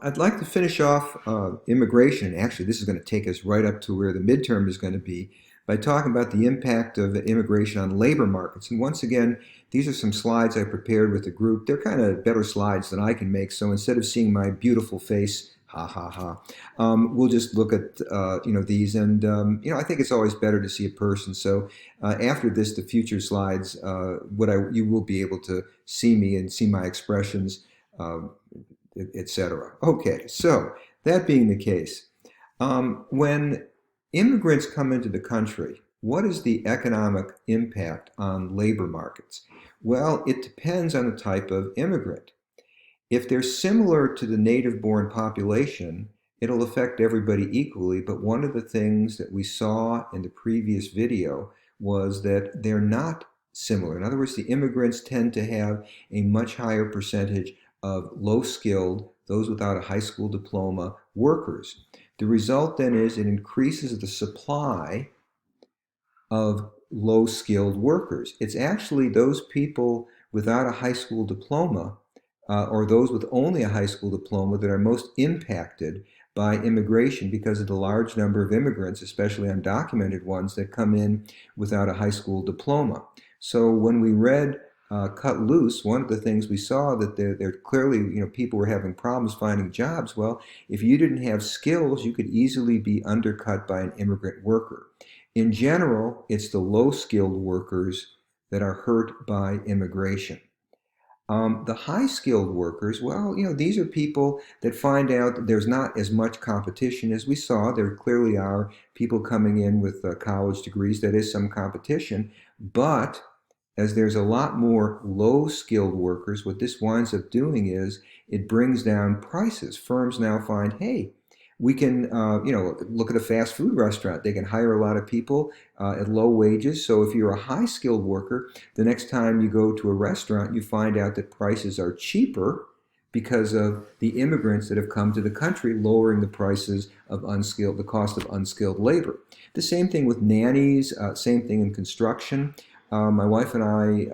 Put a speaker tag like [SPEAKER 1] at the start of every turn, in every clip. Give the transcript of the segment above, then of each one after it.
[SPEAKER 1] I'd like to finish off immigration. Actually, this is going to take us right up to where the midterm is going to be by talking about the impact of immigration on labor markets. And once again, these are some slides I prepared with the group. They're kind of better slides than I can make. So instead of seeing my beautiful face, ha ha ha, we'll just look at these. And I think it's always better to see a person. So after this, the future slides, you will be able to see me and see my expressions. Uh, Etc. Okay, so that being the case, when immigrants come into the country, what is the economic impact on labor markets? Well, it depends on the type of immigrant. If they're similar to the native-born population, it'll affect everybody equally, but one of the things that we saw in the previous video was that they're not similar. In other words, the immigrants tend to have a much higher percentage of low-skilled, those without a high school diploma, workers. The result then is it increases the supply of low-skilled workers. It's actually those people without a high school diploma or those with only a high school diploma that are most impacted by immigration because of the large number of immigrants, especially undocumented ones, that come in without a high school diploma. So when we read Cut Loose, one of the things we saw that there clearly, people were having problems finding jobs. Well, if you didn't have skills, you could easily be undercut by an immigrant worker. In general, it's the low-skilled workers that are hurt by immigration. The high-skilled workers, well, these are people that find out that there's not as much competition as we saw. There clearly are people coming in with college degrees. That is some competition. But as there's a lot more low-skilled workers, what this winds up doing is it brings down prices. Firms now find, hey, we can, look at a fast food restaurant. They can hire a lot of people at low wages. So if you're a high-skilled worker, the next time you go to a restaurant, you find out that prices are cheaper because of the immigrants that have come to the country, lowering the prices of the cost of unskilled labor. The same thing with nannies, same thing in construction. My wife and I,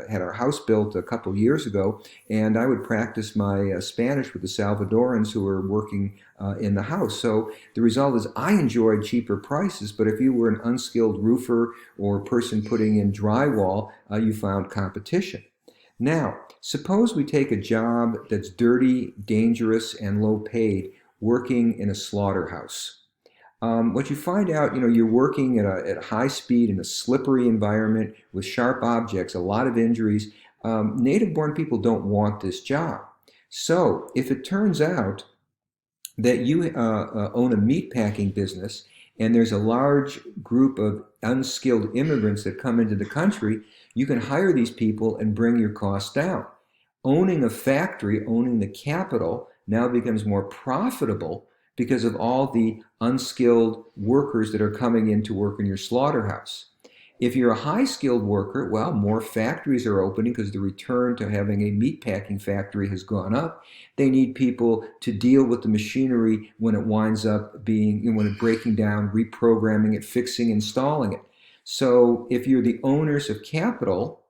[SPEAKER 1] had our house built a couple years ago, and I would practice my Spanish with the Salvadorans who were working in the house. So the result is I enjoyed cheaper prices, but if you were an unskilled roofer or a person putting in drywall, you found competition. Now, suppose we take a job that's dirty, dangerous, and low paid, working in a slaughterhouse. What you find out, you're working at high speed in a slippery environment with sharp objects, a lot of injuries. Native-born people don't want this job. So if it turns out that you own a meatpacking business and there's a large group of unskilled immigrants that come into the country, you can hire these people and bring your costs down. Owning a factory, owning the capital, now becomes more profitable because of all the unskilled workers that are coming in to work in your slaughterhouse. If you're a high-skilled worker, well, more factories are opening because the return to having a meatpacking factory has gone up. They need people to deal with the machinery when it winds up when it's breaking down, reprogramming it, fixing, installing it. So if you're the owners of capital,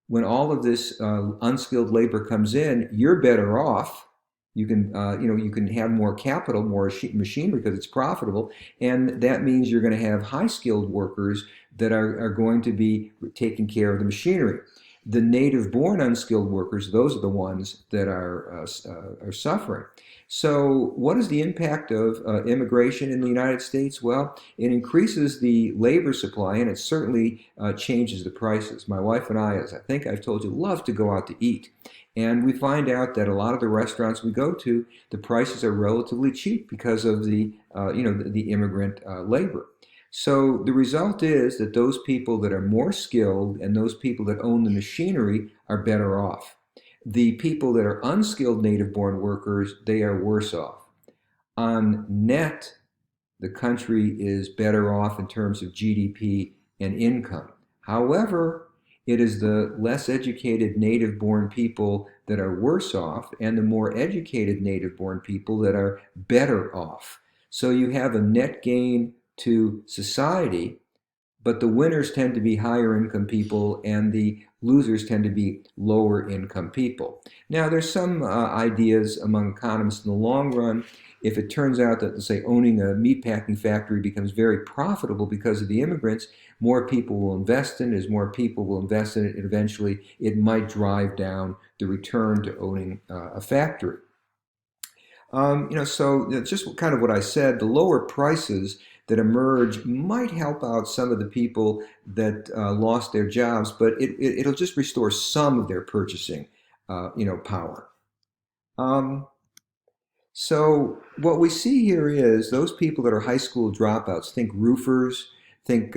[SPEAKER 1] when all of this unskilled labor comes in, you're better off. You can have more capital, more machinery because it's profitable, and that means you're going to have high-skilled workers that are going to be taking care of the machinery. The native-born unskilled workers, those are the ones that are suffering. So what is the impact of immigration in the United States? Well, it increases the labor supply, and it certainly changes the prices. My wife and I, as I think I've told you, love to go out to eat. And we find out that a lot of the restaurants we go to, the prices are relatively cheap because of the immigrant labor. So the result is that those people that are more skilled and those people that own the machinery are better off. The people that are unskilled native-born workers, they are worse off. On net, the country is better off in terms of GDP and income. However, it is the less educated native-born people that are worse off and the more educated native-born people that are better off. So you have a net gain to society but the winners tend to be higher income people and the losers tend to be lower income people. Now, there's some ideas among economists in the long run. If it turns out that, say, owning a meatpacking factory becomes very profitable because of the immigrants, more people will invest in it. As more people will invest in it, eventually it might drive down the return to owning a factory. So just kind of what I said, the lower prices that emerge might help out some of the people that lost their jobs, but it'll just restore some of their purchasing, power. Um, so what we see here is those people that are high school dropouts, think roofers, think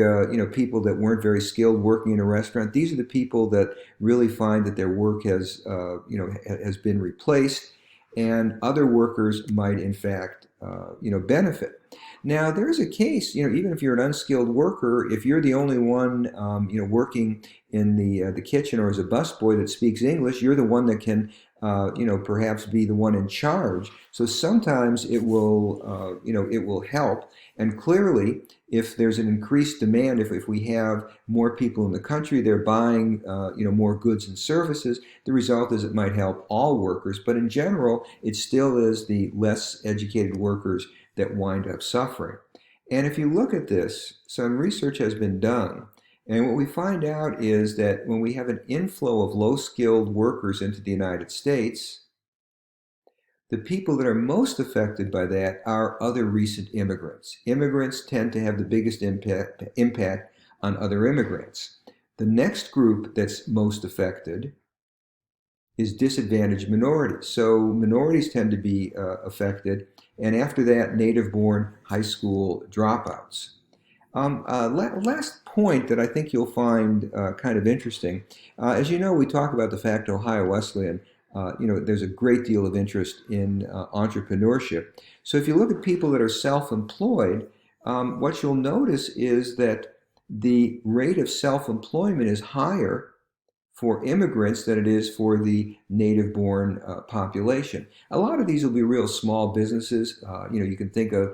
[SPEAKER 1] people that weren't very skilled working in a restaurant. These are the people that really find that their work has been replaced, and other workers might in fact benefit. Now there's a case, even if you're an unskilled worker, if you're the only one working in the kitchen or as a busboy that speaks English, you're the one that can perhaps be the one in charge. So sometimes it will help. And clearly, if there's an increased demand, if we have more people in the country, they're buying, more goods and services, the result is it might help all workers. But in general, it still is the less educated workers that wind up suffering. And if you look at this, some research has been done. And what we find out is that when we have an inflow of low-skilled workers into the United States, the people that are most affected by that are other recent immigrants. Immigrants tend to have the biggest impact on other immigrants. The next group that's most affected is disadvantaged minorities. So minorities tend to be affected, and after that, native-born high school dropouts. Last point that I think you'll find kind of interesting. As you know, we talk about the fact Ohio Wesleyan, there's a great deal of interest in entrepreneurship. So if you look at people that are self-employed, what you'll notice is that the rate of self-employment is higher for immigrants than it is for the native-born population. A lot of these will be real small businesses. You can think of,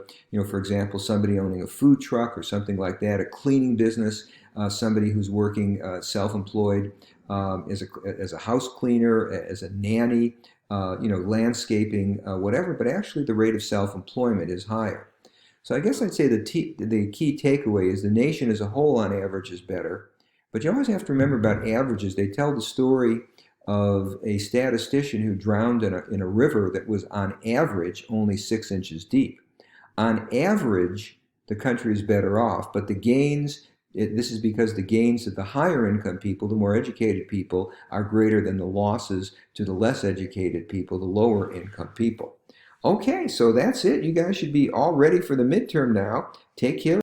[SPEAKER 1] for example, somebody owning a food truck or something like that, a cleaning business, somebody who's working self-employed as a house cleaner, as a nanny, landscaping, whatever. But actually, the rate of self-employment is higher. So I guess I'd say the key takeaway is the nation as a whole, on average, is better. But you always have to remember about averages. They tell the story of a statistician who drowned in a river that was on average only 6 inches deep. On average, the country is better off, but the gains, this is because the gains of the higher income people, the more educated people, are greater than the losses to the less educated people, the lower income people. Okay, so that's it. You guys should be all ready for the midterm now. Take care.